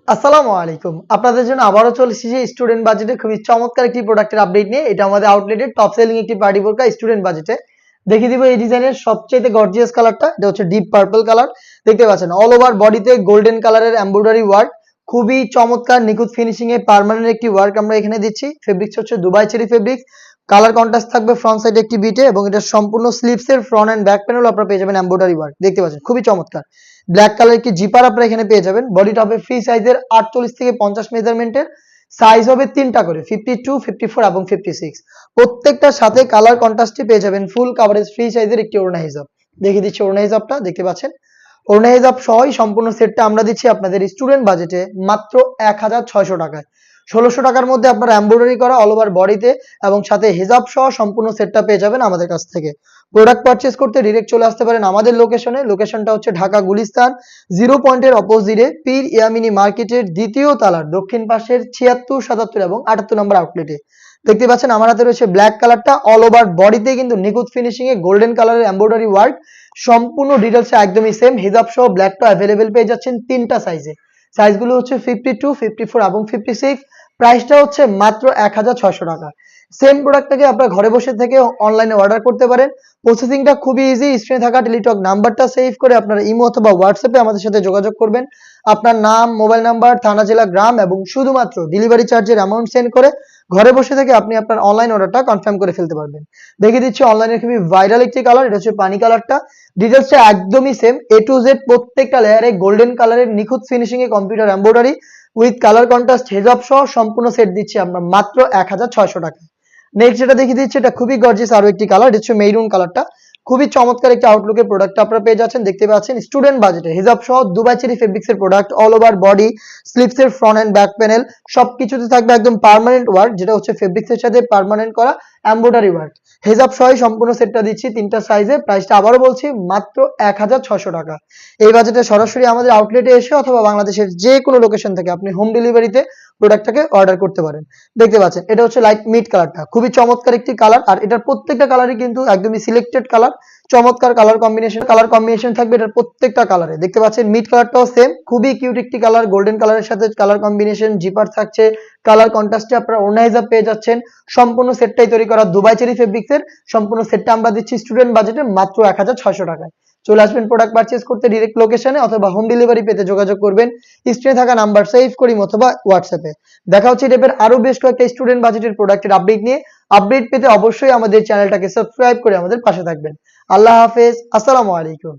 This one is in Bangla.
আসসালামু আলাইকুম। আপনাদের জন্য আবারও চলে এসেছি স্টুডেন্ট বাজেটে খুবই চমৎকার একটি প্রোডাক্টের আপডেট নিয়ে। এটা আমাদের আউটলেটের টপ সেলিং একটি পার্টি বোরকা স্টুডেন্ট বাজেটে। দেখিয়ে দিব এই ডিজাইনের সবচেয়ে গর্জিয়াস কালারটা। এটা হচ্ছে ডিপ পার্পল কালার। দেখতে পাচ্ছেন অল ওভার বডিতে গোল্ডেন কালারের এমব্রয়ডারি ওয়ার্ক। খুবই চমৎকার নিখুঁত ফিনিশিং এ পার্মানেন্ট একটি ওয়ার্ক আমরা এখানে দিচ্ছি। ফেব্রিক্স হচ্ছে Dubai cherry fabrics. Colour contrast থাকবে ফ্রন্ট সাইডে একটি বিটে এবং এটা সম্পূর্ণ স্লিভসের ফ্রন্ট এন্ড ব্যাক প্যানেল আপনারা পেয়ে যাবেন এমব্রয়ডারি ওয়ার্ক। দেখতে পাচ্ছেন খুবই চমৎকার। ব্ল্যাক কালার একটি জিপার আপনারা এখানে পেয়ে যাবেন। বডিটা হবে ফ্রি সাইজের 48 থেকে 50 মেজারমেন্টের। সাইজ হবে তিনটা করে 52, 54 এবং 56। প্রত্যেকটার সাথে কালার কন্ট্রাস্টে পেয়ে যাবেন ফুল কাভারেজ ফ্রি সাইজের একটি ওড়না হিজাব। দেখিয়ে দিচ্ছি ওড়না হিজাবটা, দেখতে পাচ্ছেন। ওড়না হিজাব সহই সম্পূর্ণ সেটটা আমরা দিচ্ছি আপনাদের স্টুডেন্ট বাজেটে মাত্র 1600 টাকায়। 1600 টাকার মধ্যে আপনারা এমব্রয়ডারি করা অল ওভার বডিতে এবং সাথে হিজাব সহ সম্পূর্ণ সেটটা পেয়ে যাবেন আমাদের কাছ থেকে। প্রোডাক্ট পারচেজ করতে ডিরেক্ট চলে আসতে পারেন আমাদের লোকেশনে। লোকেশনটা হচ্ছে ঢাকা গুলিস্তান 0 পয়েন্টের অপোজিটে পীর ইয়ামিনী মার্কেটের দ্বিতীয় তলার দক্ষিণ পাশের 76, 77 এবং 78 নম্বর আউটলেটে। দেখতে পাচ্ছেন আমার হাতে রয়েছে ব্ল্যাক কালারটা। অল ওভার বডিতে কিন্তু নিখুঁত ফিনিশিং এ গোল্ডেন কালারের এমব্রয়ডারি ওয়ার্ক। সম্পূর্ণ ডিটেলসে একদমই সেম। হিজাব সহ ব্ল্যাকটা অ্যাভেলেবেল পেয়ে যাচ্ছেন তিনটা সাইজে। সাইজগুলো হচ্ছে 52, 54 এবং 56। প্রাইসটা হচ্ছে মাত্র 1600 টাকা। সেম প্রোডাক্টটাকে আপনারা ঘরে বসে থেকে অনলাইনে অর্ডার করতে পারেন। প্রসেসিংটা খুবই ইজি। স্ক্রিনে থাকা টেলিটক নাম্বারটা সেভ করে আপনারা ইমো অথবা হোয়াটসঅ্যাপে আমাদের সাথে যোগাযোগ করবেন। আপনার নাম, মোবাইল নাম্বার, থানা, জেলা, গ্রাম এবং শুধুমাত্র ডেলিভারি চার্জের অ্যামাউন্ট সেন্ড করে ঘরে বসে থেকে আপনি আপনার অনলাইন অর্ডারটা কনফার্ম করে ফেলতে পারবেন। দেখিয়ে দিচ্ছি অনলাইনে খুবই ভাইরাল একটি কালার। এটা হচ্ছে পানি কালারটা। ডিটেলসটা একদমই সেম। A to Z প্রত্যেকটা লেয়ারে গোল্ডেন কালারের নিখুঁত finishing a computer embroidery with colour contrast হিজাব সহ সম্পূর্ণ সেট দিচ্ছি আমরা মাত্র 1600 টাকায়। নেক্সট যেটা দেখিয়ে দিচ্ছি এটা খুবই গর্জিয়াস আরো একটি কালার। এটা হচ্ছে মেরুন কালারটা। খুবই চমৎকার একটা আউটলুকের প্রোডাক্ট আপনারা পেয়ে যাচ্ছেন। দেখতে পাচ্ছেন স্টুডেন্ট বাজেটে হিজাব সহ দুবাই চেরি ফেব্রিক্স এর product. All over body, sleeves এর ফ্রন্ট এন্ড ব্যাক প্যানেল সবকিছুতে থাকবে একদম পার্মানেন্ট ওয়ার্ক, যেটা হচ্ছে ফেব্রিক্স এর সাথে পার্মানেন্ট করা এমব্রয়ডারি ওয়ার্ক। হিজাব সহ সম্পূর্ণ সেটটা দিচ্ছি তিনটা সাইজে। প্রাইসটা আবারও বলছি মাত্র 1600 টাকা। এই বাজেটে সরাসরি আমাদের আউটলেটে এসে অথবা বাংলাদেশের যে কোনো লোকেশন থেকে আপনি হোম ডেলিভারিতে প্রোডাক্টটাকে অর্ডার করতে পারেন। দেখতে পাচ্ছেন এটা হচ্ছে লাইট মিড কালারটা। খুবই চমৎকার একটি কালার আর এটার প্রত্যেকটা কালারই কিন্তু একদমই সিলেক্টেড কালার। চমৎকার কালার কম্বিনেশন থাকবে এটার প্রত্যেকটা কালারে। দেখতে পাচ্ছেন মিড কালারটাও সেম। খুবই কিউট একটি কালার। গোল্ডেন কালারের সাথে কালার কম্বিনেশন, জিপার থাকছে, কালার কন্ট্রাস্টে আপনারা ওড়না হিজাব পেয়ে যাচ্ছেন। সম্পূর্ণ সেটটাই তৈরি করা দুবাই চেরি ফেব্রিক্স এর। সম্পূর্ণ সেটটা আমরা দিচ্ছি স্টুডেন্ট বাজেটে মাত্র 1600 টাকায়। চলে আসবেন প্রোডাক্ট পারচেজ করতে ডিরেক্ট লোকেশনে অথবা হোম ডেলিভারি পেতে যোগাযোগ করবেন স্ক্রিনে থাকা নাম্বার সেভ করি অথবা হোয়াটসঅ্যাপে। দেখা হচ্ছে এই টাইপের আরো বেশ কয়েকটা স্টুডেন্ট বাজেটের প্রোডাক্টের আপডেট নিয়ে। আপডেট পেতে অবশ্যই আমাদের চ্যানেলটাকে সাবস্ক্রাইব করে আমাদের পাশে থাকবেন। আল্লাহ হাফেজ। আসসালামু আলাইকুম।